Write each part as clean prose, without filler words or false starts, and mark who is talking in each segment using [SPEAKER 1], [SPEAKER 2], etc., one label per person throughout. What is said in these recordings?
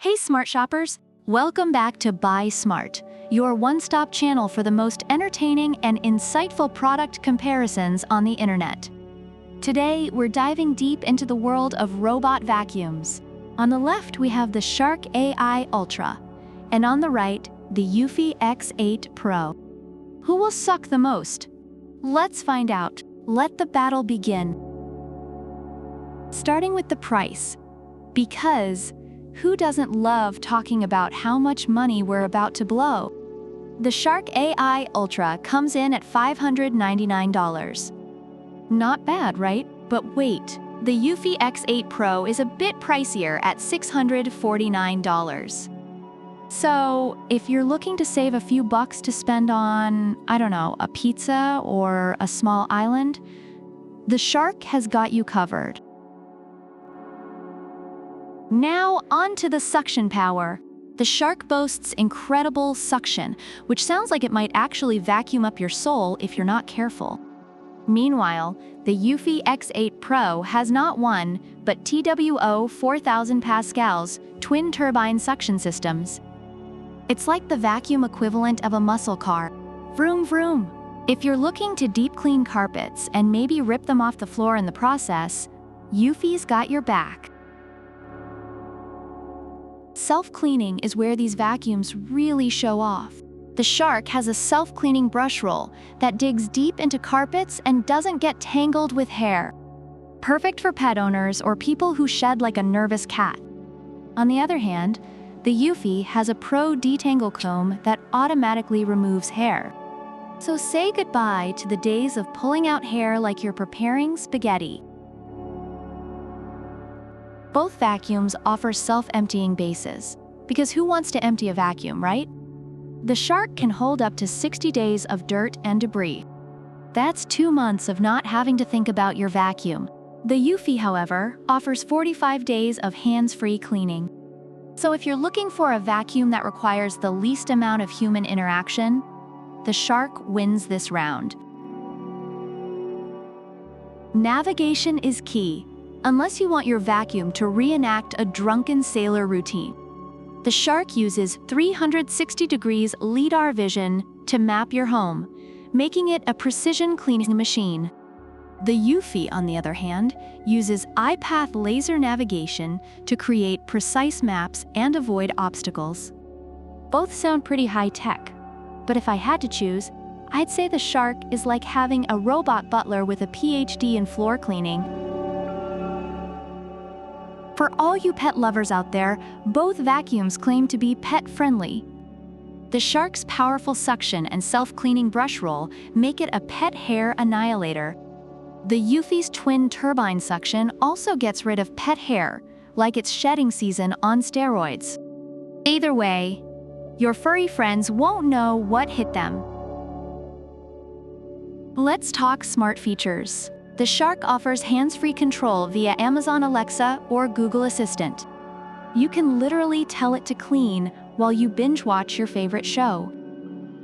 [SPEAKER 1] Hey smart shoppers, welcome back to Buy Smart, your one-stop channel for the most entertaining and insightful product comparisons on the internet. Today, we're diving deep into the world of robot vacuums. On the left, we have the Shark AI Ultra, and on the right, the eufy X8 Pro. Who will suck the most? Let's find out. Let the battle begin. Starting with the price, because who doesn't love talking about how much money we're about to blow? The Shark AI Ultra comes in at $599. Not bad, right? But wait, the eufy X8 Pro is a bit pricier at $649. So, if you're looking to save a few bucks to spend on, I don't know, a pizza or a small island, the Shark has got you covered. Now, on to the suction power. The Shark boasts incredible suction, which sounds like it might actually vacuum up your soul if you're not careful. Meanwhile, the eufy X8 Pro has not one, but TWO 4000 pascals twin turbine suction systems. It's like the vacuum equivalent of a muscle car. Vroom vroom. If you're looking to deep clean carpets and maybe rip them off the floor in the process, eufy's got your back. Self-cleaning is where these vacuums really show off. The Shark has a self-cleaning brush roll that digs deep into carpets and doesn't get tangled with hair. Perfect for pet owners or people who shed like a nervous cat. On the other hand, the eufy has a Pro detangle comb that automatically removes hair. So say goodbye to the days of pulling out hair like you're preparing spaghetti. Both vacuums offer self-emptying bases, because who wants to empty a vacuum, right? The Shark can hold up to 60 days of dirt and debris. That's 2 months of not having to think about your vacuum. The eufy, however, offers 45 days of hands-free cleaning. So if you're looking for a vacuum that requires the least amount of human interaction, the Shark wins this round. Navigation is key, unless you want your vacuum to reenact a drunken sailor routine. The Shark uses 360 degrees LiDAR vision to map your home, making it a precision cleaning machine. The eufy, on the other hand, uses iPath laser navigation to create precise maps and avoid obstacles. Both sound pretty high-tech, but if I had to choose, I'd say the Shark is like having a robot butler with a PhD in floor cleaning. For all you pet lovers out there, both vacuums claim to be pet-friendly. The Shark's powerful suction and self-cleaning brush roll make it a pet hair annihilator. The eufy's twin turbine suction also gets rid of pet hair, like it's shedding season on steroids. Either way, your furry friends won't know what hit them. Let's talk smart features. The Shark offers hands-free control via Amazon Alexa or Google Assistant. You can literally tell it to clean while you binge-watch your favorite show.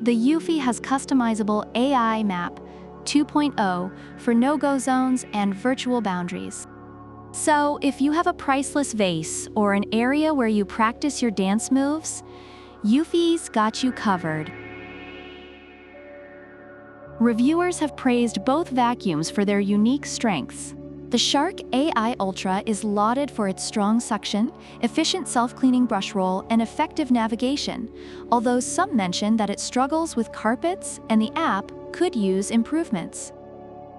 [SPEAKER 1] The eufy has customizable AI Map 2.0 for no-go zones and virtual boundaries. So, if you have a priceless vase or an area where you practice your dance moves, eufy's got you covered. Reviewers have praised both vacuums for their unique strengths. The Shark AI Ultra is lauded for its strong suction, efficient self-cleaning brush roll, and effective navigation, although some mention that it struggles with carpets and the app could use improvements.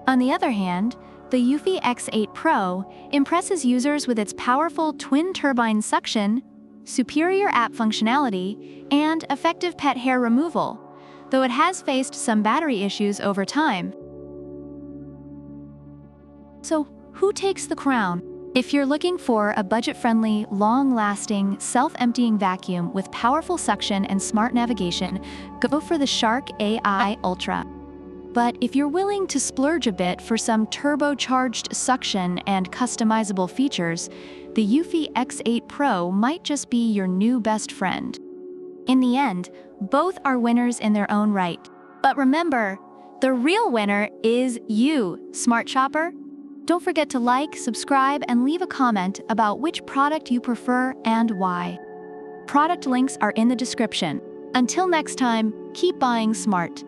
[SPEAKER 1] On the other hand, the eufy X8 Pro impresses users with its powerful twin turbine suction, superior app functionality, and effective pet hair removal, though it has faced some battery issues over time. So, who takes the crown? If you're looking for a budget-friendly, long-lasting, self-emptying vacuum with powerful suction and smart navigation, go for the Shark AI Ultra. But if you're willing to splurge a bit for some turbocharged suction and customizable features, the eufy X8 Pro might just be your new best friend. In the end, both are winners in their own right. But remember, the real winner is you, smart shopper. Don't forget to like, subscribe, and leave a comment about which product you prefer and why. Product links are in the description. Until next time, keep buying smart.